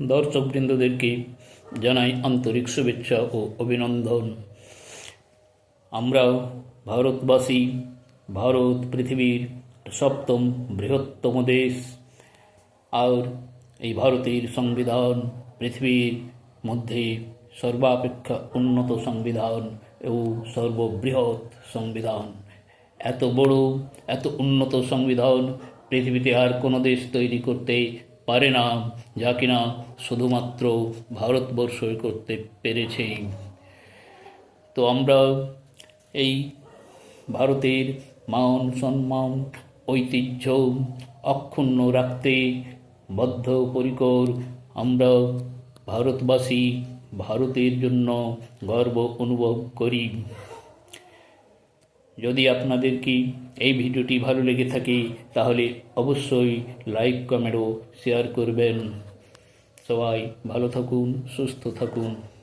দর্শকবৃন্দদেরকে জানাই আন্তরিক শুভেচ্ছা ও অভিনন্দন। আমরা ভারতবাসী। ভারত পৃথিবীর সপ্তম বৃহত্তম দেশ, আর এই ভারতের সংবিধান পৃথিবীর মধ্যে সর্বাপেক্ষা উন্নত সংবিধান ও সর্ববৃহৎ সংবিধান। এত বড়, এত উন্নত সংবিধান পৃথিবীতে আর কোনো দেশ তৈরি করতে পারে না, যা কিনা শুধুমাত্র ভারতবর্ষই করতে পেরেছে। তো আমরা এই ভারতের মান সম্মান ঐতিহ্য অক্ষুণ্ণ রাখতে বদ্ধপরিকর। আমরা ভারতবাসী, ভারতের জন্য গর্ব অনুভব করি। যদি আপনাদের কি এই ভিডিওটি ভালো লেগে থাকে তাহলে অবশ্যই লাইক, কমেন্ট ও শেয়ার করবেন। সবাই ভালো থাকুন, সুস্থ থাকুন।